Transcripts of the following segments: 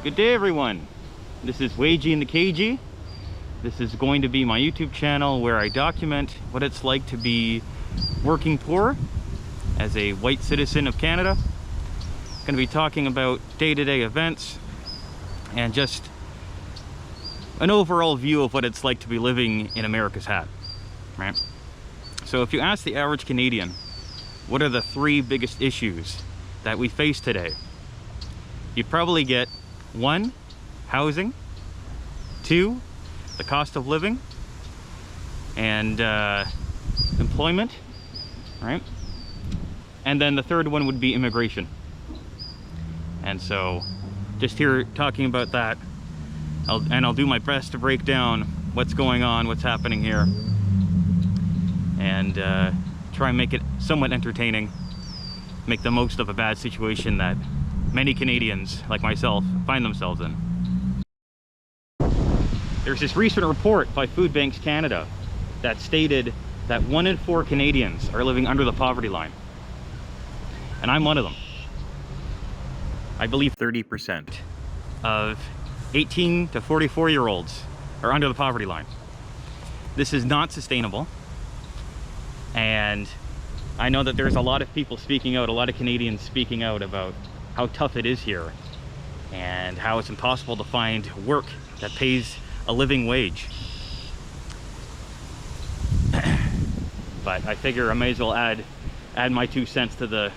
Good day, everyone. This is Wagey and the KG. This is going to be my YouTube channel where I document what it's like to be working poor as a white citizen of Canada. I'm going to be talking about day-to-day events and just an overall view of what it's like to be living in America's hat, right? So if you ask the average Canadian, what are the three biggest issues that we face today? You'd probably get 1, housing, 2, the cost of living, and employment, right? And then the third one would be immigration. And so just here talking about that, I'll do my best to break down what's going on, what's happening here, and try and make it somewhat entertaining, make the most of a bad situation that many Canadians, like myself, find themselves in. There's this recent report by Food Banks Canada that stated that 1 in 4 Canadians are living under the poverty line. And I'm one of them. I believe 30% of 18 to 44-year-olds are under the poverty line. This is not sustainable. And I know that there's a lot of people speaking out, a lot of Canadians speaking out about how tough it is here and how it's impossible to find work that pays a living wage. But I figure I may as well add my 2 cents to the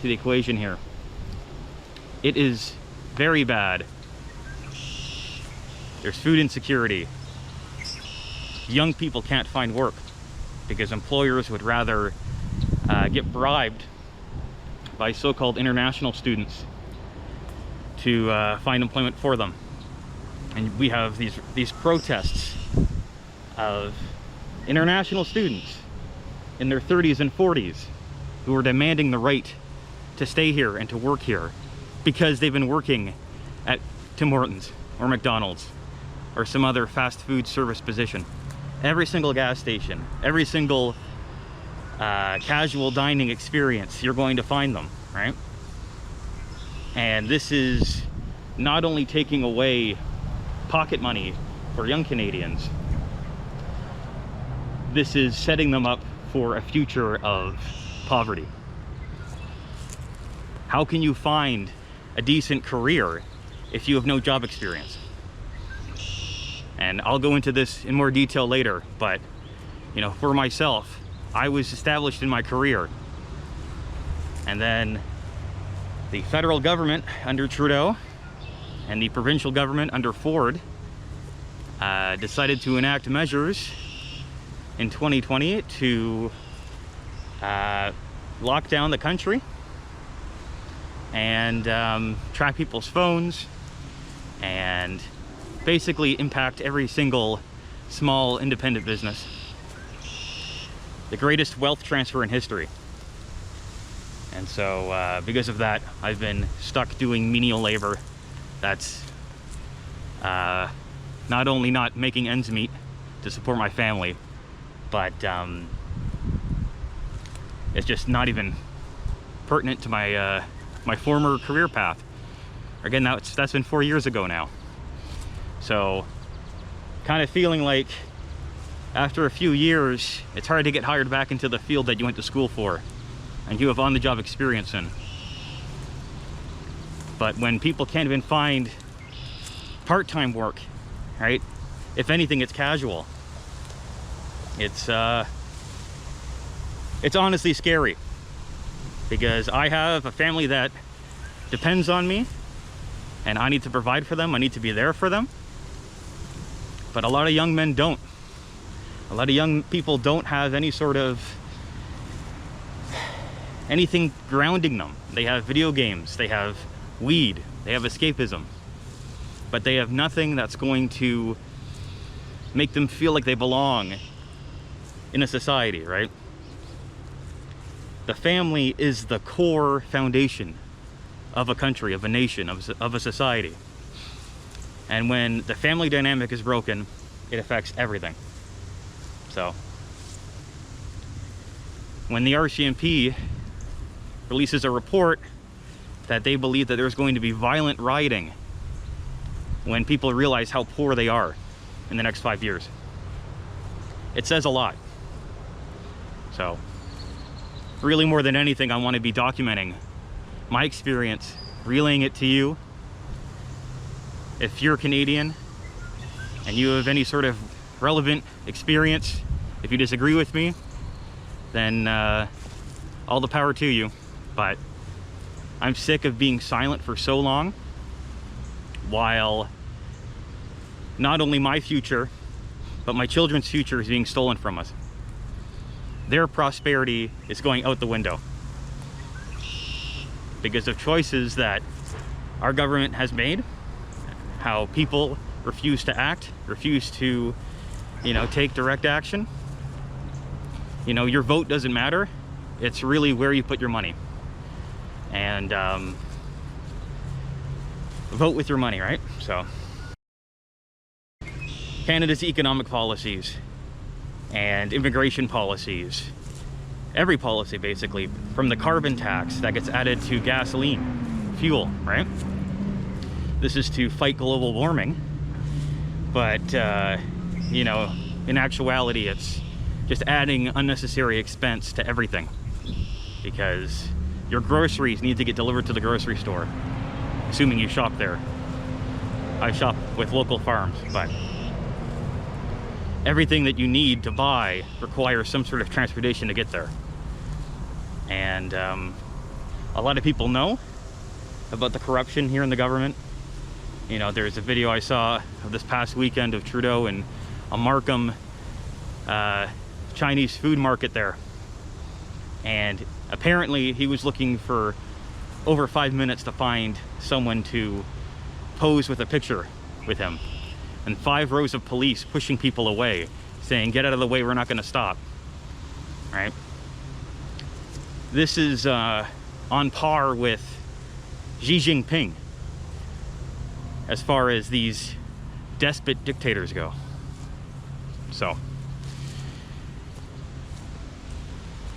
equation here. It is very bad. There's food insecurity. Young people can't find work because employers would rather get bribed by so-called international students to find employment for them. And we have these protests of international students in their 30s and 40s who are demanding the right to stay here and to work here because they've been working at Tim Hortons or McDonald's or some other fast food service position. Every single gas station, every single casual dining experience, you're going to find them, right? And this is not only taking away pocket money for young Canadians, this is setting them up for a future of poverty. How can you find a decent career if you have no job experience? And I'll go into this in more detail later, but you know, for myself, I was established in my career, and then the federal government under Trudeau and the provincial government under Ford decided to enact measures in 2020 to lock down the country and track people's phones and basically impact every single small independent business. The greatest wealth transfer in history. And so because of that, I've been stuck doing menial labor that's not only not making ends meet to support my family, but it's just not even pertinent to my my former career path. Again, that's been 4 years ago now. So kind of feeling like after a few years, it's hard to get hired back into the field that you went to school for and you have on-the-job experience in. But when people can't even find part-time work, right? If anything, it's casual. It's honestly scary because I have a family that depends on me and I need to provide for them. I need to be there for them. But a lot of young men don't. A lot of young people don't have any sort of anything grounding them. They have video games, they have weed, they have escapism, but they have nothing that's going to make them feel like they belong in a society, right? The family is the core foundation of a country, of a nation, of a society. And when the family dynamic is broken, it affects everything. So when the RCMP releases a report that they believe that there's going to be violent rioting when people realize how poor they are in the next 5 years. It says a lot. So, really more than anything, I want to be documenting my experience, relaying it to you. If you're Canadian and you have any sort of relevant experience, if you disagree with me, then all the power to you. But I'm sick of being silent for so long, while not only my future, but my children's future is being stolen from us. Their prosperity is going out the window because of choices that our government has made, how people refuse to act, refuse to, take direct action. Your vote doesn't matter. It's really where you put your money. And vote with your money, right? So, Canada's economic policies and immigration policies, every policy basically, from the carbon tax that gets added to gasoline, fuel, right? This is to fight global warming, but in actuality it's just adding unnecessary expense to everything, because your groceries need to get delivered to the grocery store, assuming you shop there. I shop with local farms, but everything that you need to buy requires some sort of transportation to get there. And a lot of people know about the corruption here in the government. There's a video I saw of this past weekend of Trudeau in a Markham Chinese food market there. And apparently he was looking for over 5 minutes to find someone to pose with a picture with him. And 5 rows of police pushing people away, saying, "Get out of the way, we're not going to stop." Right? This is on par with Xi Jinping as far as these despot dictators go. So,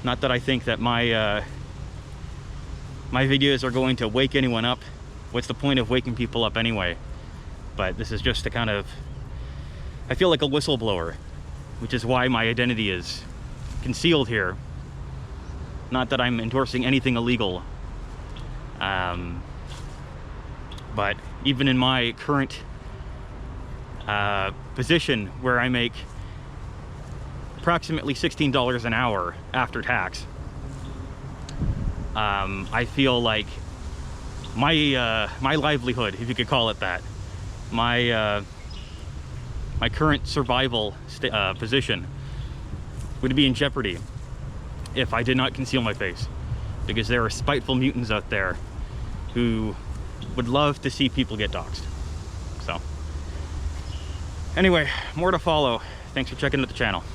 not that I think that my videos are going to wake anyone up. What's the point of waking people up anyway? But this is just to kind of, I feel like a whistleblower, which is why my identity is concealed here. Not that I'm endorsing anything illegal, but even in my current position, where I make approximately $16 an hour after tax, I feel like my livelihood, if you could call it that, my current survival position would be in jeopardy if I did not conceal my face, because there are spiteful mutants out there who would love to see people get doxxed. So, anyway, more to follow. Thanks for checking out the channel.